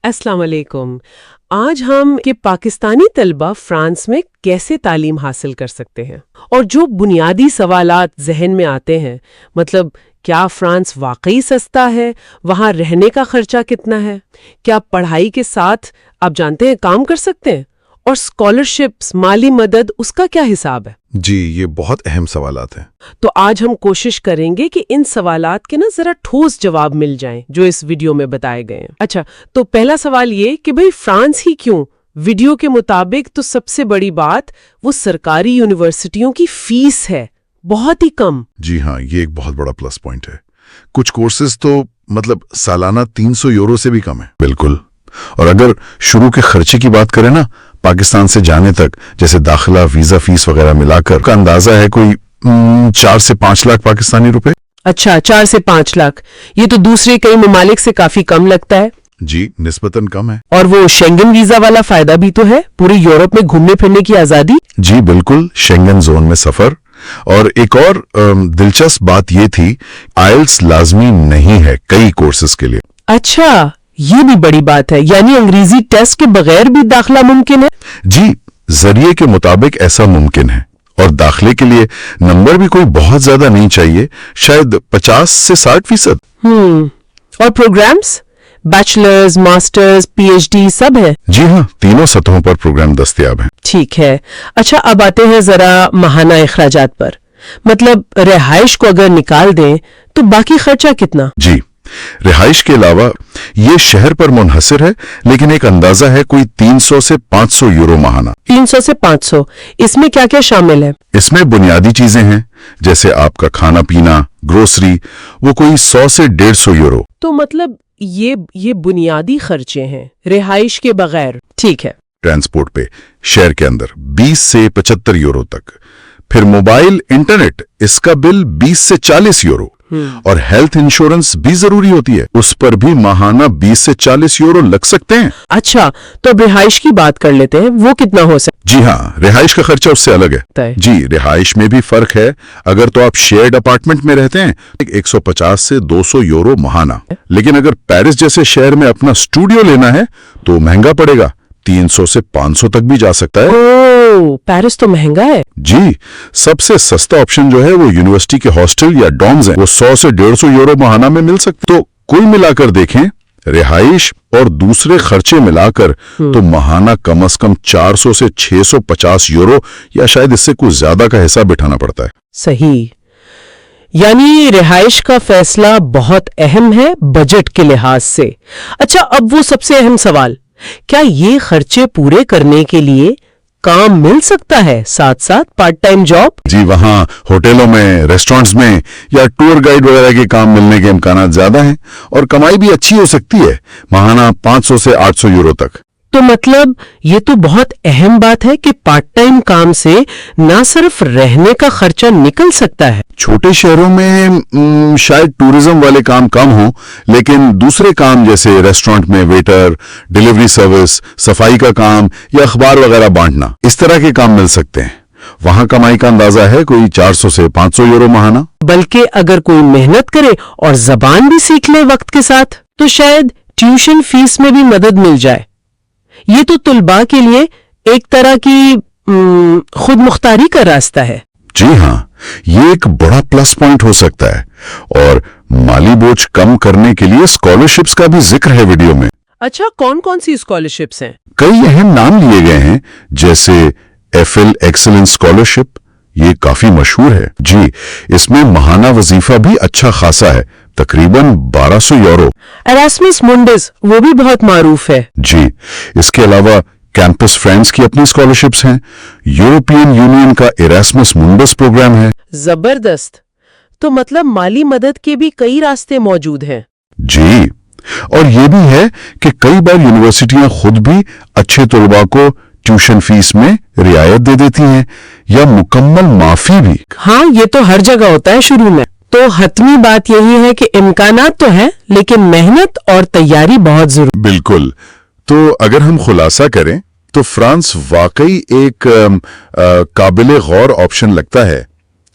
السلام علیکم۔ آج ہم کہ پاکستانی طلبہ فرانس میں کیسے تعلیم حاصل کر سکتے ہیں، اور جو بنیادی سوالات ذہن میں آتے ہیں، مطلب کیا فرانس واقعی سستا ہے، وہاں رہنے کا خرچہ کتنا ہے، کیا پڑھائی کے ساتھ آپ جانتے ہیں کام کر سکتے ہیں، اور اسکالرشپس، مالی مدد، اس کا کیا حساب ہے؟ جی، یہ بہت اہم سوالات ہیں۔ تو آج ہم کوشش کریں گے کہ ان سوالات کے ذرا ٹھوس جواب مل جائیں جو اس ویڈیو میں بتائے گئے ہیں۔ اچھا، تو پہلا سوال یہ کہ بھئی فرانس ہی کیوں؟ ویڈیو کے مطابق تو سب سے بڑی بات وہ سرکاری یونیورسٹیوں کی فیس ہے، بہت ہی کم۔ جی ہاں، یہ ایک بہت بڑا پلس پوائنٹ ہے۔ کچھ کورسز تو سالانہ 300 یورو سے بھی کم ہے۔ بالکل۔ اور اگر شروع کے خرچے کی بات کریں نا، پاکستان سے جانے تک جیسے داخلہ، ویزا فیس وغیرہ ملا کر کا اندازہ ہے کوئی 4 سے 5 لاکھ پاکستانی روپے۔ اچھا، 4 سے 5 لاکھ، یہ تو دوسرے کئی ممالک سے کافی کم لگتا ہے۔ جی، نسبتاً کم ہے۔ اور وہ شینگن ویزا والا فائدہ بھی تو ہے، پورے یورپ میں گھومنے پھرنے کی آزادی۔ جی بالکل، شینگن زون میں سفر۔ اور ایک اور دلچسپ بات یہ تھی، آئلٹس لازمی نہیں ہے کئی کورسز کے لیے۔ اچھا، یہ بھی بڑی بات ہے، یعنی انگریزی ٹیسٹ کے بغیر بھی داخلہ ممکن ہے؟ جی، ذریعے کے مطابق ایسا ممکن ہے، اور داخلے کے لیے نمبر بھی کوئی بہت زیادہ نہیں چاہیے، شاید 50 سے 60%۔ اور programmes, bachelors, masters, P H D سب ہے؟ جی ہاں، تینوں سطحوں پر پروگرام دستیاب ہیں۔ ٹھیک ہے۔ اچھا، اب آتے ہیں ذرا ماہانہ اخراجات پر، مطلب رہائش کو اگر نکال دیں تو باقی خرچہ کتنا؟ جی، رہائش کے علاوہ یہ شہر پر منحصر ہے، لیکن ایک اندازہ ہے کوئی 300 سے 500 یورو ماہانہ۔ 300 سے 500، اس میں کیا کیا شامل ہے؟ اس میں بنیادی چیزیں ہیں، جیسے آپ کا کھانا پینا، گروسری، وہ کوئی 100 سے 150 یورو۔ تو مطلب یہ بنیادی خرچے ہیں رہائش کے بغیر۔ ٹھیک ہے۔ ٹرانسپورٹ پہ شہر کے اندر 20 سے 75 یورو تک، پھر موبائل انٹرنیٹ، اس کا بل 20 سے 40 یورو، اور ہیلتھ انشورنس بھی ضروری ہوتی ہے، اس پر بھی ماہانہ 20 سے 40 یورو لگ سکتے ہیں۔ اچھا، تو اب رہائش کی بات کر لیتے ہیں، وہ کتنا ہو سکتا؟ جی ہاں، رہائش کا خرچہ اس سے الگ ہے۔ جی، رہائش میں بھی فرق ہے۔ اگر تو آپ شیئرڈ اپارٹمنٹ میں رہتے ہیں 150 سے 200 یورو ماہانہ، لیکن اگر پیرس جیسے شہر میں اپنا اسٹوڈیو لینا ہے تو مہنگا پڑے گا، 300 سے 500 تک بھی جا سکتا ہے۔ پیرس تو مہنگا ہے۔ جی، سب سے سستا آپشن جو ہے وہ یونیورسٹی کے ہاسٹل یا ڈومز ہیں، وہ 100 سے 150 یورو ماہانہ میں مل سکتے۔ تو کل ملا کر دیکھیں، رہائش اور دوسرے خرچے ملا کر تو ماہانہ کم از کم 400 سے 650 یورو یا شاید اس سے کچھ زیادہ کا حصہ بٹھانا پڑتا ہے۔ صحیح، یعنی رہائش کا فیصلہ بہت اہم ہے بجٹ کے لحاظ سے۔ اچھا، اب وہ سب سے اہم سوال، کیا یہ خرچے پورے کرنے کے لیے کام مل سکتا ہے ساتھ ساتھ پارٹ ٹائم جاب؟ جی، وہاں ہوٹلوں میں، ریسٹورنٹس میں یا ٹور گائیڈ وغیرہ کے کام ملنے کے امکانات زیادہ ہیں، اور کمائی بھی اچھی ہو سکتی ہے، ماہانہ 500 سے 800 یورو تک۔ تو مطلب یہ تو بہت اہم بات ہے کہ پارٹ ٹائم کام سے نہ صرف رہنے کا خرچہ نکل سکتا ہے۔ چھوٹے شہروں میں شاید ٹورزم والے کام کم ہوں، لیکن دوسرے کام جیسے ریسٹورنٹ میں ویٹر، ڈیلیوری سروس، صفائی کا کام یا اخبار وغیرہ بانٹنا، اس طرح کے کام مل سکتے ہیں۔ وہاں کمائی کا اندازہ ہے کوئی 400 سے 500 یورو ماہانہ۔ بلکہ اگر کوئی محنت کرے اور زبان بھی سیکھ لے وقت کے ساتھ تو شاید ٹیوشن فیس میں بھی مدد مل جائے۔ یہ تو طلباء کے لیے ایک طرح کی خود مختاری کا راستہ ہے۔ جی ہاں، یہ ایک بڑا پلس پوائنٹ ہو سکتا ہے، اور مالی بوجھ کم کرنے کے لیے اسکالرشپس کا بھی ذکر ہے ویڈیو میں۔ اچھا، کون کون سی اسکالرشپس ہیں؟ کئی اہم نام لیے گئے ہیں، جیسے ایفل ایکسلنس اسکالرشپ، یہ کافی مشہور ہے۔ جی، اس میں ماہانہ وظیفہ بھی اچھا خاصا ہے، تقریباً 1200 یورو۔ ایراسمس منڈس، وہ بھی بہت معروف ہے۔ جی، اس کے علاوہ کیمپس فرینڈز کی اپنی اسکالرشپس ہیں، یورپین یونین کا ایراسمس منڈس پروگرام ہے۔ زبردست، تو مطلب مالی مدد کے بھی کئی راستے موجود ہیں۔ جی، اور یہ بھی ہے کہ کئی بار یونیورسٹیاں خود بھی اچھے طلباء کو ٹیوشن فیس میں رعایت دے دیتی ہیں یا مکمل معافی بھی۔ ہاں، یہ تو ہر جگہ ہوتا ہے شروع میں۔ تو حتمی بات یہی ہے کہ امکانات تو ہیں، لیکن محنت اور تیاری بہت ضروری۔ بالکل۔ تو اگر ہم خلاصہ کریں تو فرانس واقعی ایک قابل غور آپشن لگتا ہے،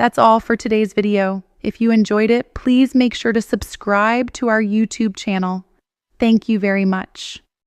That's all for today's video. If you enjoyed it, please make sure to subscribe to our YouTube channel. Thank you very much.